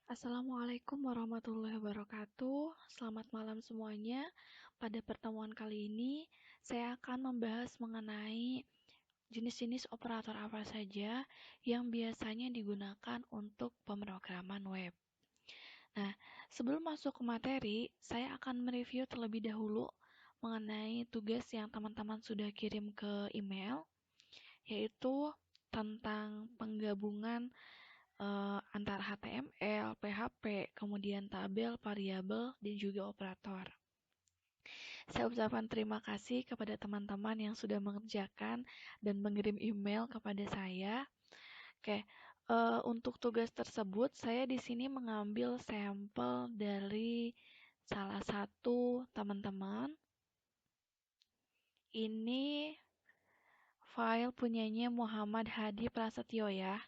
Assalamualaikum warahmatullahi wabarakatuh. Selamat malam semuanya. Pada pertemuan kali ini, saya akan membahas mengenai jenis-jenis operator apa saja yang biasanya digunakan untuk pemrograman web. Nah, sebelum masuk ke materi, saya akan mereview terlebih dahulu mengenai tugas yang teman-teman sudah kirim ke email, yaitu tentang penggabungan antara HTML, PHP, kemudian tabel, variabel, dan juga operator. Saya ucapkan terima kasih kepada teman-teman yang sudah mengerjakan dan mengirim email kepada saya. Oke, untuk tugas tersebut saya di sini mengambil sampel dari salah satu teman-teman. Ini file punyanya Muhammad Hadi Prasetyo ya.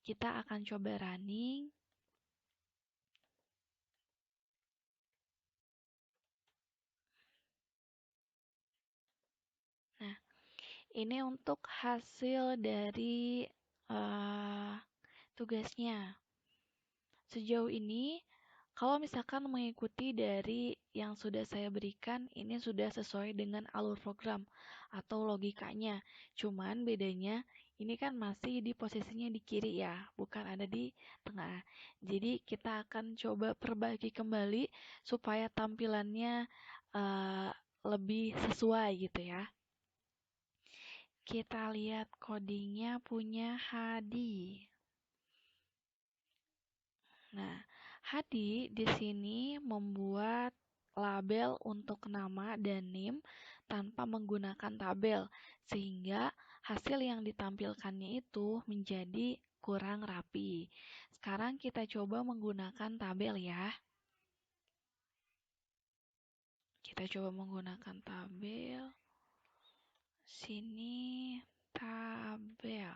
Kita akan coba running. Nah, ini untuk hasil dari tugasnya. Sejauh ini, kalau misalkan mengikuti dari yang sudah saya berikan, ini sudah sesuai dengan alur program atau logikanya. Cuman bedanya, ini kan masih di posisinya di kiri ya, bukan ada di tengah. Jadi kita akan coba perbaiki kembali supaya tampilannya uh, lebih sesuai gitu ya. Kita lihat codingnya punya Hadi. Nah, Hadi di sini membuat label untuk nama dan NIM tanpa menggunakan tabel, sehingga hasil yang ditampilkannya itu menjadi kurang rapi. Sekarang kita coba menggunakan tabel ya. Kita coba menggunakan tabel. Sini tabel.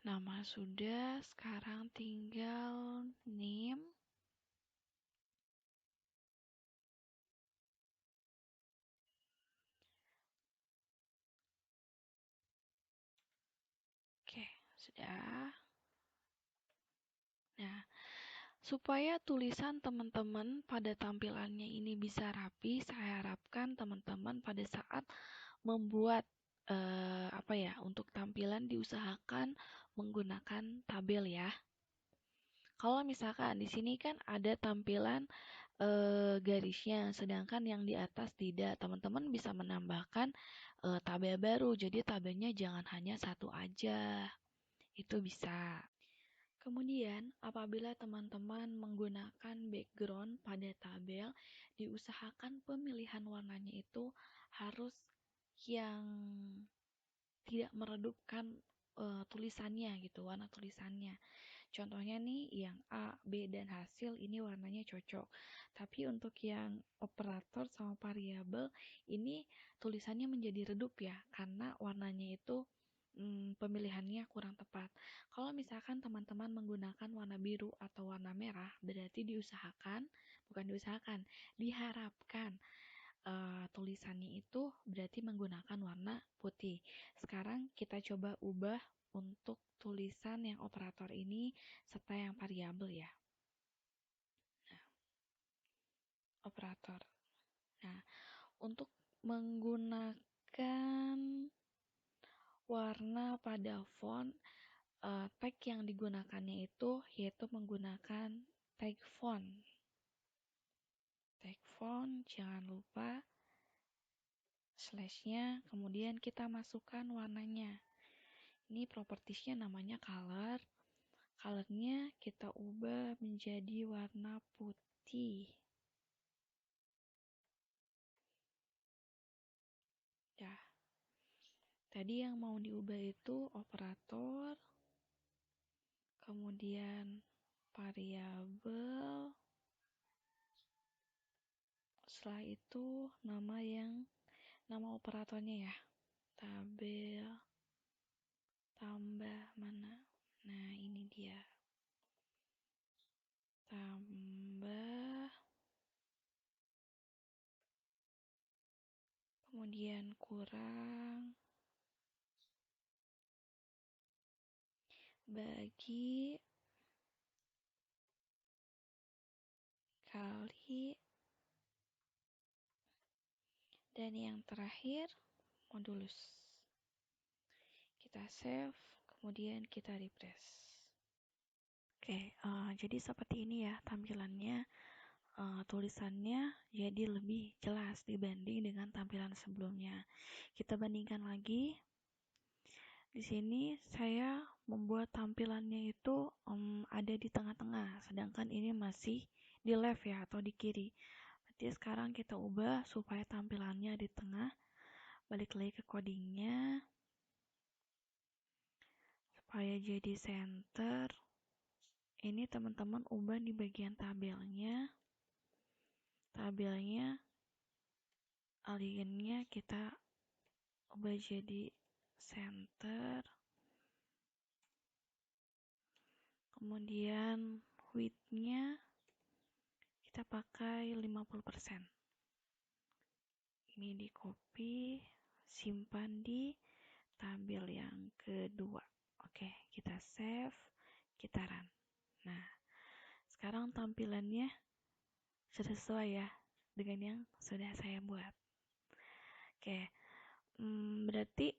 Nama sudah, sekarang tinggal NIM. Oke, sudah. Nah, supaya tulisan teman-teman pada tampilannya ini bisa rapi, saya harapkan teman-teman pada saat membuat apa ya, untuk tampilan diusahakan menggunakan tabel ya. Kalau misalkan di sini kan ada tampilan garisnya, sedangkan yang di atas tidak. Teman-teman bisa menambahkan tabel baru, jadi tabelnya jangan hanya satu aja. Itu bisa. Kemudian, apabila teman-teman menggunakan background pada tabel, diusahakan pemilihan warnanya itu harus yang tidak meredupkan tulisannya gitu, warna tulisannya. Contohnya nih, yang A, B, dan hasil ini warnanya cocok. Tapi untuk yang operator sama variabel, ini tulisannya menjadi redup ya, karena warnanya itu pemilihannya kurang tepat. Kalau misalkan teman-teman menggunakan warna biru atau warna merah, berarti diharapkan tulisannya itu berarti menggunakan warna putih. Sekarang kita coba ubah untuk tulisan yang operator ini serta yang variabel ya. Nah, operator. Nah, untuk menggunakan warna pada font, tag yang digunakannya itu yaitu menggunakan tag font. Tag font, jangan lupa slashnya, kemudian kita masukkan warnanya. Ini propertiesnya namanya color. Colornya kita ubah menjadi warna putih. Ya, tadi yang mau diubah itu operator, kemudian variabel, setelah itu nama operatornya ya, tabel, tambah mana? Nah, ini dia. Tambah, kemudian kurang, bagi, kali, dan yang terakhir modulus. Kita save, kemudian kita refresh. Oke, jadi seperti ini ya tampilannya. Tulisannya jadi lebih jelas dibanding dengan tampilan sebelumnya. Kita bandingkan lagi. Di sini saya membuat tampilannya itu ada di tengah-tengah, sedangkan ini masih di left ya atau di kiri. Berarti sekarang kita ubah supaya tampilannya di tengah. Balik lagi ke codingnya supaya jadi center. Ini teman-teman ubah di bagian tabelnya. Tabelnya alignnya kita ubah jadi center, kemudian width-nya kita pakai 50%. Ini di copy, simpan di tabel yang kedua. Oke, kita save, kita run. Nah, sekarang tampilannya sudah sesuai ya dengan yang sudah saya buat. Oke, berarti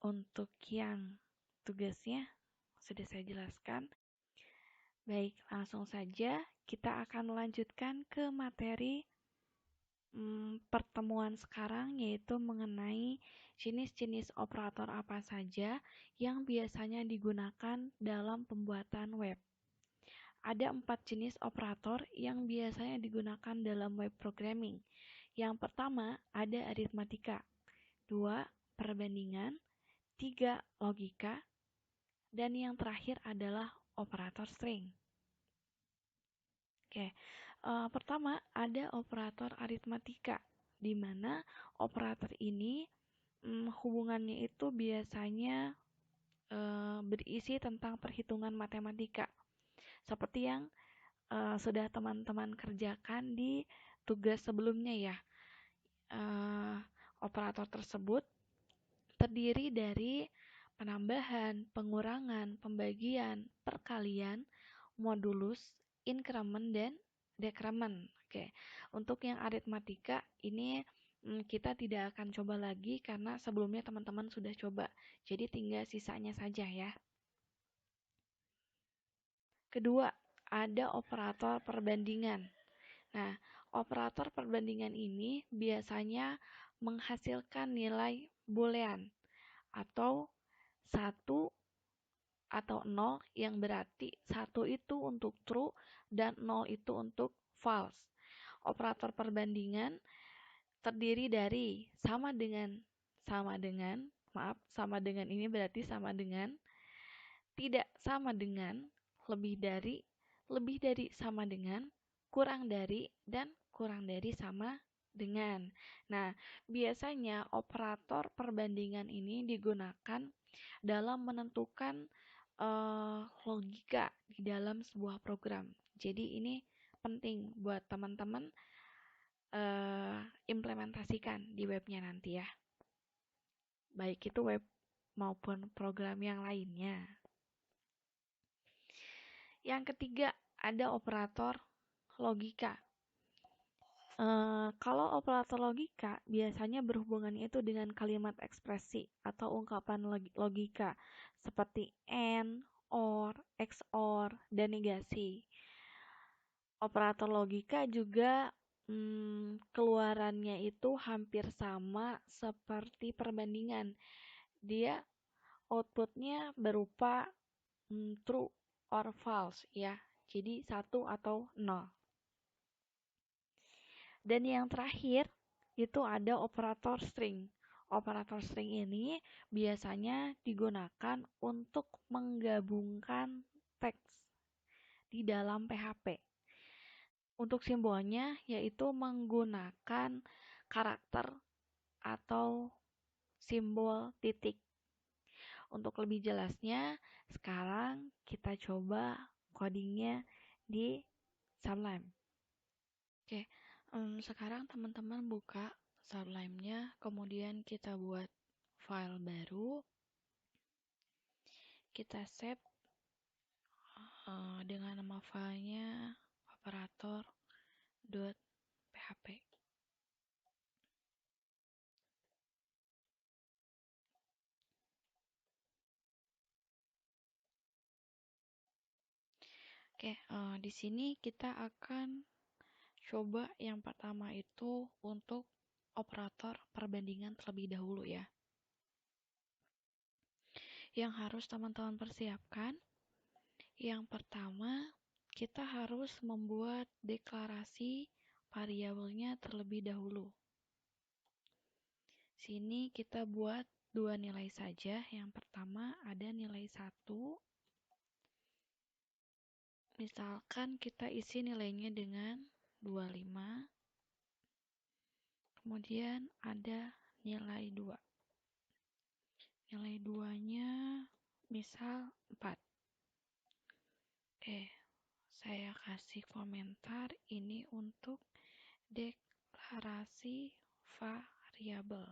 untuk yang tugasnya sudah saya jelaskan. Baik, langsung saja kita akan melanjutkan ke materi pertemuan sekarang, yaitu mengenai jenis-jenis operator apa saja yang biasanya digunakan dalam pembuatan web. Ada 4 jenis operator yang biasanya digunakan dalam web programming. Yang pertama ada aritmatika, 2 perbandingan, 3 logika, dan yang terakhir adalah operator string. Oke, pertama ada operator aritmatika, di mana operator ini hubungannya itu biasanya berisi tentang perhitungan matematika, seperti yang sudah teman-teman kerjakan di tugas sebelumnya ya. Operator tersebut terdiri dari penambahan, pengurangan, pembagian, perkalian, modulus, increment, dan decrement. Oke, untuk yang aritmatika ini kita tidak akan coba lagi karena sebelumnya teman-teman sudah coba. Jadi tinggal sisanya saja ya. Kedua, ada operator perbandingan. Nah, operator perbandingan ini biasanya menghasilkan nilai boolean atau 1 atau 0 yang berarti 1 itu untuk true dan 0 itu untuk false. Operator perbandingan terdiri dari sama dengan, sama dengan ini berarti sama dengan, tidak sama dengan, lebih dari sama dengan, kurang dari, dan kurang dari sama dengan. Nah, biasanya operator perbandingan ini digunakan dalam menentukan logika di dalam sebuah program. Jadi ini penting buat teman-teman implementasikan di webnya nanti ya. Baik itu web maupun program yang lainnya. Yang ketiga, ada operator logika. Kalau operator logika biasanya berhubungan itu dengan kalimat ekspresi atau ungkapan logika seperti AND, OR, XOR, dan negasi. Operator logika juga keluarannya itu hampir sama seperti perbandingan. Dia outputnya berupa true or false ya. Jadi 1 atau 0. Dan yang terakhir itu ada operator string. Operator string ini biasanya digunakan untuk menggabungkan teks di dalam PHP. Untuk simbolnya yaitu menggunakan karakter atau simbol titik. Untuk lebih jelasnya, sekarang kita coba codingnya di Sublime. Oke, sekarang teman-teman buka Sublime-nya, kemudian kita buat file baru, kita save dengan nama filenya operator.php. Oke, di sini kita akan coba yang pertama itu untuk operator perbandingan terlebih dahulu ya. Yang harus teman-teman persiapkan, yang pertama kita harus membuat deklarasi variabelnya terlebih dahulu. Sini kita buat dua nilai saja. Yang pertama ada nilai 1. Misalkan kita isi nilainya dengan 25. Kemudian ada nilai 2. Nilai 2-nya misal 4. Oke, saya kasih komentar ini untuk deklarasi variabel.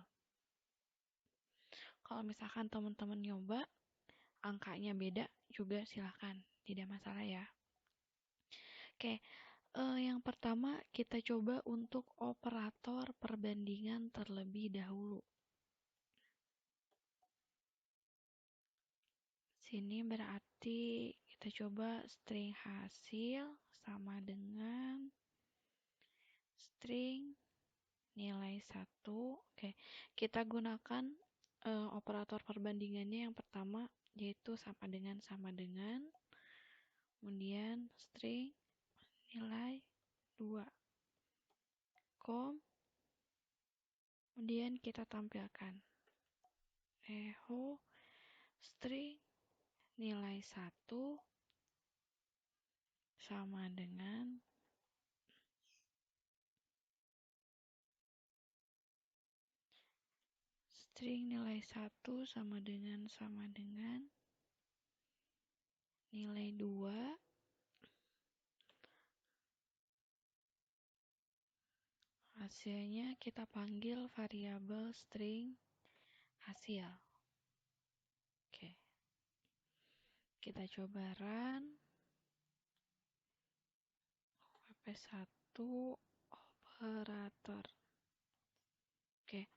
Kalau misalkan teman-teman nyoba, angkanya beda juga silahkan, tidak masalah ya. Oke, yang pertama kita coba untuk operator perbandingan terlebih dahulu. Sini berarti kita coba string hasil sama dengan string nilai 1. Oke, kita gunakan operator perbandingannya yang pertama yaitu sama dengan, kemudian string nilai 2, kemudian kita tampilkan echo string nilai 1 sama dengan string nilai 1 sama dengan nilai 2 hasilnya kita panggil variabel string hasil. Oke, kita coba run p1 operator. Oke,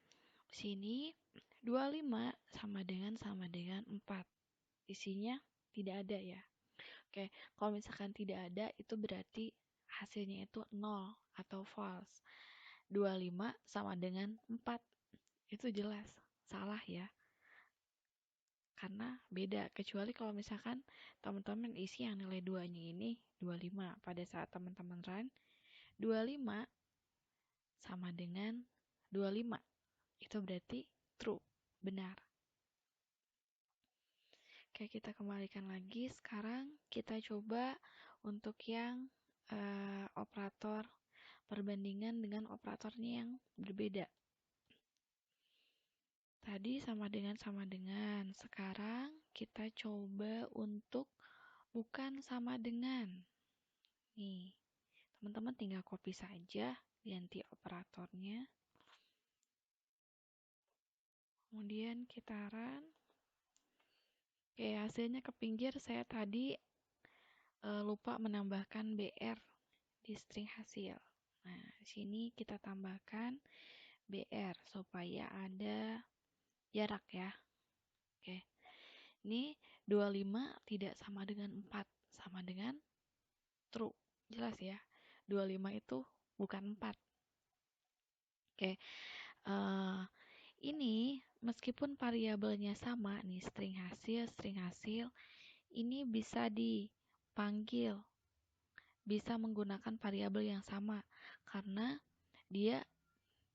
sini 25 sama dengan 4. Isinya tidak ada ya. Oke, kalau misalkan tidak ada itu berarti hasilnya itu 0 atau false. 25 sama dengan 4. Itu jelas salah ya. Karena beda, kecuali kalau misalkan teman-teman isi yang nilai 2-nya ini 25. Pada saat teman-teman run, 25 sama dengan 25. Itu berarti true, benar. Oke, kita kembalikan lagi. Sekarang kita coba untuk yang operator perbandingan dengan operatornya yang berbeda. Tadi sama dengan. Sekarang kita coba untuk bukan sama dengan. Nih, teman-teman tinggal copy saja, ganti operatornya. Kemudian kita run. Oke, hasilnya ke pinggir. Saya tadi lupa menambahkan BR di string hasil. Nah, di sini kita tambahkan BR supaya ada jarak ya. Oke. Ini 25 tidak sama dengan 4, sama dengan true. Jelas ya. 25 itu bukan 4. Oke. Ini meskipun variabelnya sama nih string hasil, ini bisa di panggil, bisa menggunakan variabel yang sama karena dia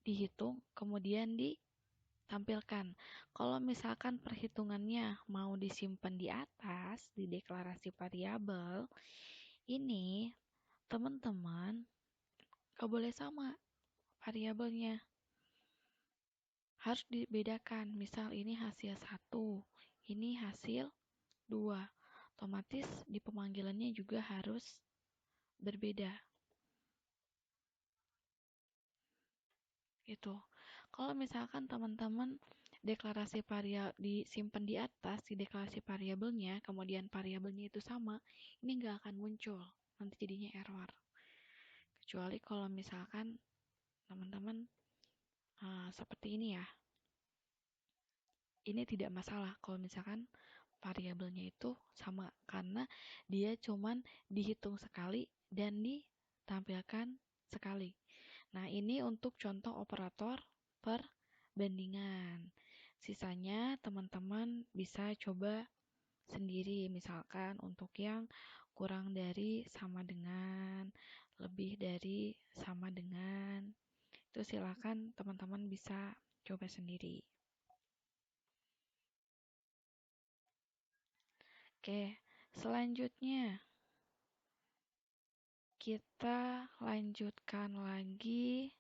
dihitung kemudian ditampilkan. Kalau misalkan perhitungannya mau disimpan di atas di deklarasi variabel, ini teman-teman gak boleh sama variabelnya. Harus dibedakan. Misal ini hasil 1, ini hasil 2. Otomatis di pemanggilannya juga harus berbeda. Gitu. Kalau misalkan teman-teman deklarasi variabel disimpan di atas di deklarasi variabelnya, kemudian variabelnya itu sama, ini nggak akan muncul. Nanti jadinya error. Kecuali kalau misalkan teman-teman seperti ini ya. Ini tidak masalah kalau misalkan variabelnya itu sama karena dia cuman dihitung sekali dan ditampilkan sekali. Nah, ini untuk contoh operator perbandingan. Sisanya teman-teman bisa coba sendiri, misalkan untuk yang kurang dari sama dengan, lebih dari sama dengan, itu silakan teman-teman bisa coba sendiri. Oke, selanjutnya kita lanjutkan lagi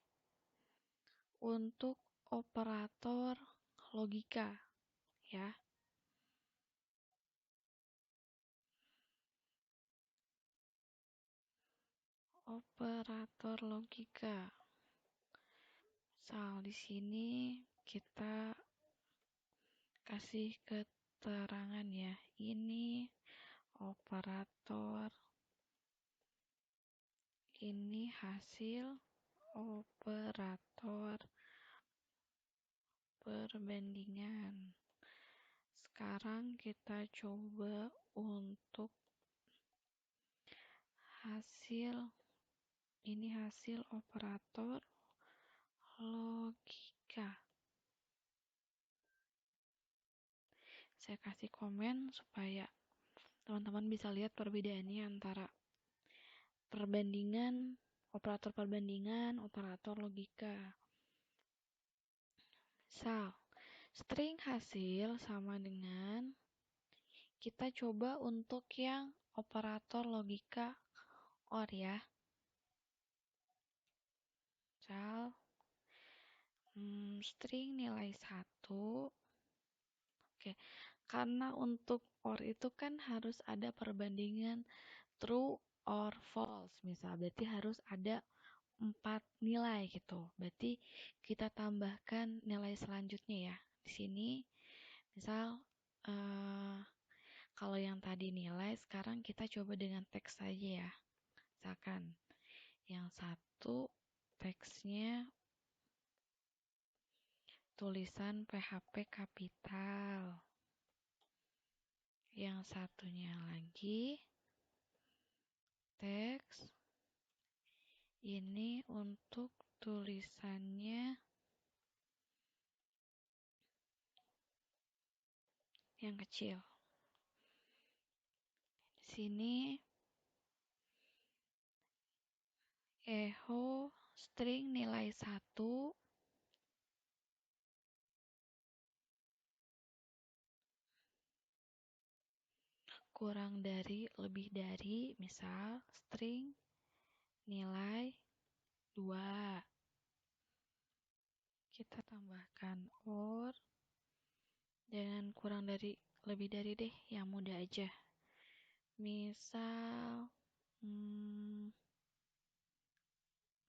untuk operator logika ya. Operator logika. Misal di sini kita kasih keterangan ya. Ini operator, ini hasil operator perbandingan. Sekarang kita coba untuk hasil, ini hasil operator logika. Saya kasih komen supaya teman-teman bisa lihat perbedaannya antara perbandingan, operator logika. Misal, string hasil sama dengan, kita coba untuk yang operator logika OR ya. Misal, string nilai 1. Oke, karena untuk OR itu kan harus ada perbandingan true or false. Misal, berarti harus ada 4 nilai gitu. Berarti kita tambahkan nilai selanjutnya ya. Di sini misal kalau yang tadi nilai, sekarang kita coba dengan teks saja ya. Misalkan yang satu teksnya tulisan PHP kapital. Yang satunya lagi teks ini untuk tulisannya yang kecil. Di sini echo string nilai 1 kurang dari, lebih dari, misal string nilai 2. Kita tambahkan OR dengan kurang dari, lebih dari deh, yang mudah aja. Misal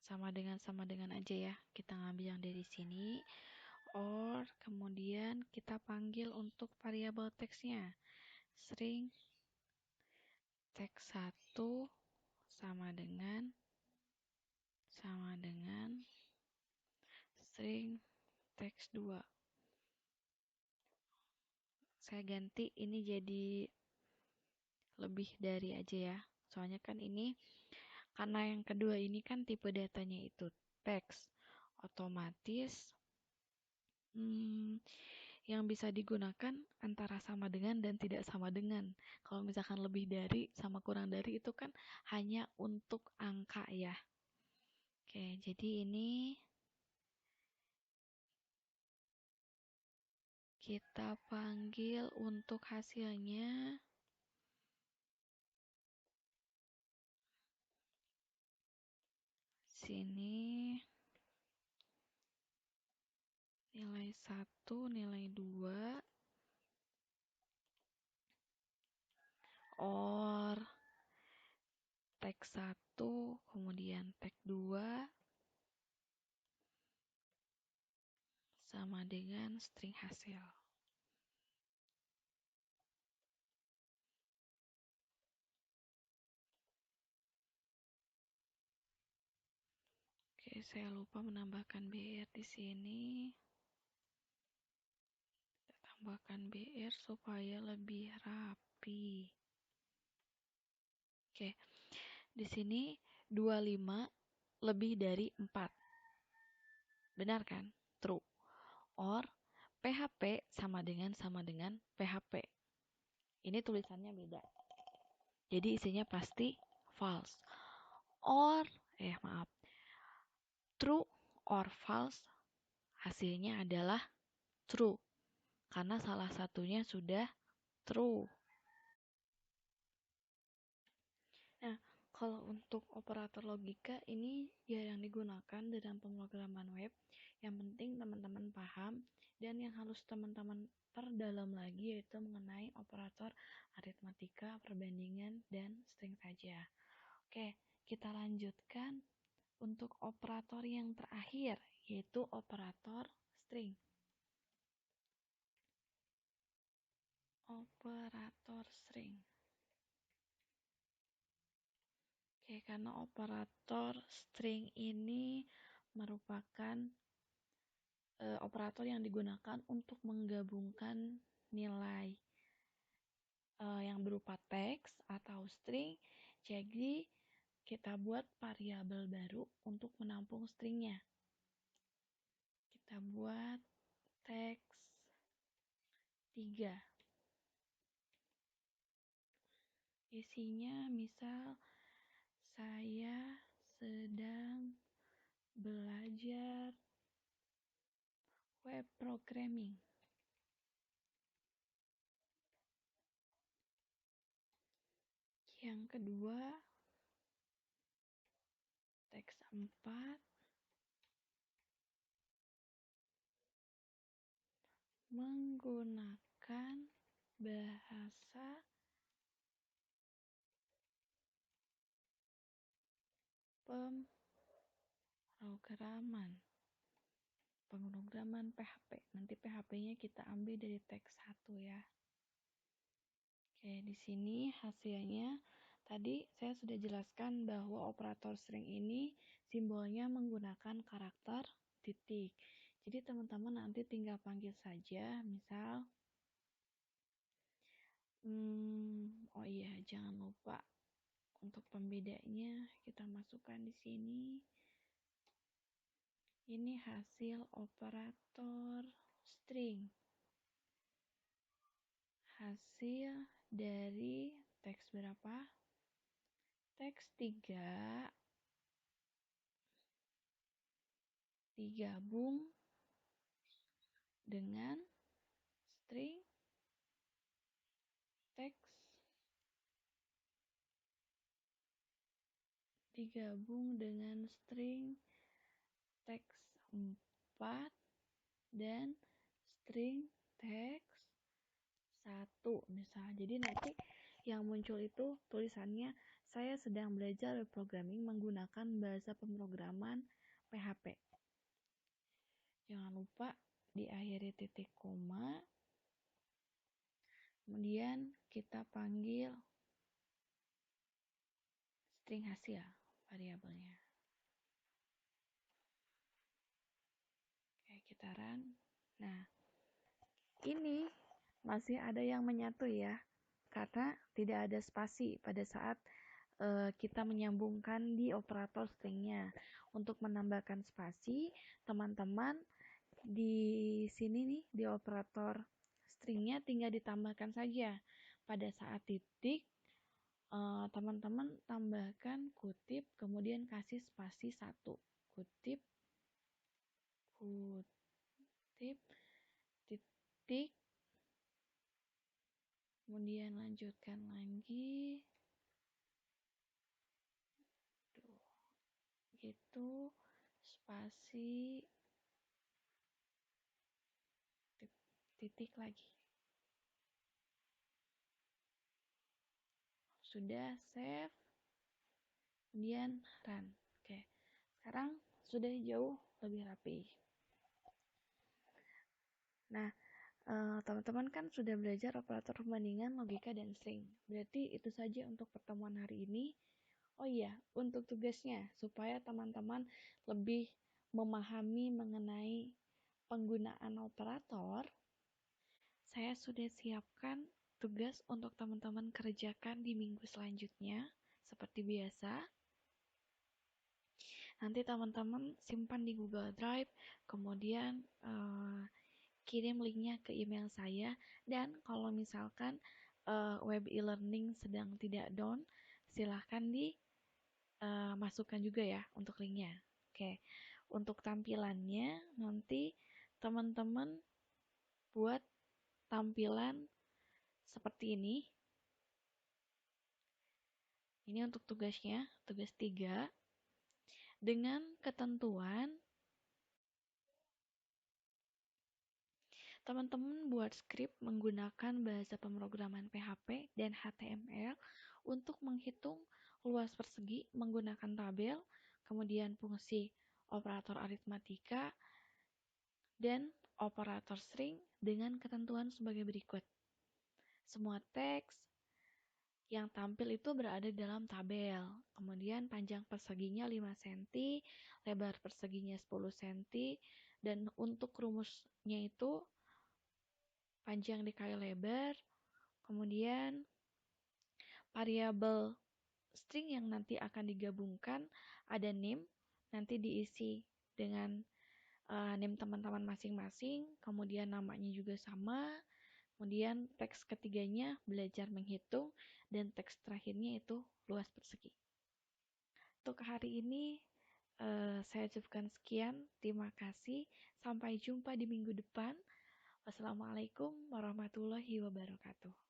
sama dengan aja ya. Kita ngambil yang dari sini. OR kemudian kita panggil untuk variabel teksnya. String teks 1 sama dengan string teks 2. Saya ganti ini jadi lebih dari aja ya. Soalnya kan ini, karena yang kedua ini kan tipe datanya itu teks. Otomatis Yang bisa digunakan antara sama dengan dan tidak sama dengan. Kalau misalkan lebih dari sama kurang dari itu kan hanya untuk angka ya. Oke, jadi ini kita panggil untuk hasilnya. Sini nilai 1, nilai 2, or teks 1, kemudian teks 2 sama dengan string hasil. Oke, saya lupa menambahkan BR di sini. Kita tambahkan BR supaya lebih rapi. Oke, di sini 25 lebih dari 4. Benar kan? True. Or PHP sama dengan PHP. Ini tulisannya beda. Jadi isinya pasti false. Or true or false, hasilnya adalah true. Karena salah satunya sudah true. Nah, kalau untuk operator logika ini jarang digunakan dalam pemrograman web. Yang penting teman-teman paham dan yang harus teman-teman perdalam lagi yaitu mengenai operator aritmatika, perbandingan, dan string saja. Oke, kita lanjutkan untuk operator yang terakhir yaitu operator string. Operator string. Oke, karena operator string ini merupakan operator yang digunakan untuk menggabungkan nilai yang berupa teks atau string. Jadi, kita buat variabel baru untuk menampung stringnya. Kita buat teks 3. Isinya misal saya sedang belajar web programming. Yang kedua, teks 4 menggunakan bahasa pemrograman PHP. Nanti PHP-nya kita ambil dari teks 1 ya. Oke, di sini hasilnya tadi saya sudah jelaskan bahwa operator string ini simbolnya menggunakan karakter titik. Jadi teman-teman nanti tinggal panggil saja, misal oh iya, jangan lupa untuk pembedanya kita masukkan di sini. Ini hasil operator string. Hasil dari teks berapa? Teks 3 digabung dengan string teks digabung dengan string teks 4 dan string teks 1 misal. Jadi nanti yang muncul itu tulisannya saya sedang belajar web programming menggunakan bahasa pemrograman PHP. Jangan lupa diakhiri titik koma. Kemudian kita panggil string hasil variabelnya. Oke, kita run. Nah, ini masih ada yang menyatu ya, karena tidak ada spasi pada saat kita menyambungkan di operator stringnya. Untuk menambahkan spasi, teman-teman di sini nih, di operator stringnya tinggal ditambahkan saja. Pada saat titik, teman-teman tambahkan kutip, kemudian kasih spasi 1. Kutip, kutip, titik, kemudian lanjutkan lagi. Gitu, spasi, titik lagi. Sudah, save, kemudian run. Oke, sekarang sudah jauh lebih rapi. Nah, teman-teman kan sudah belajar operator perbandingan, logika, dan string. Berarti itu saja untuk pertemuan hari ini. Oh iya, untuk tugasnya, supaya teman-teman lebih memahami mengenai penggunaan operator, saya sudah siapkan tugas untuk teman-teman kerjakan di minggu selanjutnya. Seperti biasa, nanti teman-teman simpan di Google Drive, kemudian kirim linknya ke email saya. Dan kalau misalkan web e-learning sedang tidak down, silahkan dimasukkan juga ya untuk linknya. Oke, untuk tampilannya nanti teman-teman buat tampilan seperti ini. Ini untuk tugasnya, tugas 3. Dengan ketentuan teman-teman buat skrip menggunakan bahasa pemrograman PHP dan HTML untuk menghitung luas persegi menggunakan tabel, kemudian fungsi operator aritmatika, dan operator string dengan ketentuan sebagai berikut. Semua teks yang tampil itu berada dalam tabel. Kemudian panjang perseginya 5 cm, lebar perseginya 10 cm, dan untuk rumusnya itu panjang dikali lebar. Kemudian variabel string yang nanti akan digabungkan ada name, nanti diisi dengan name teman-teman masing-masing, kemudian namanya juga sama. Kemudian teks ketiganya belajar menghitung, dan teks terakhirnya itu luas persegi. Untuk hari ini saya cukupkan sekian. Terima kasih. Sampai jumpa di minggu depan. Wassalamualaikum warahmatullahi wabarakatuh.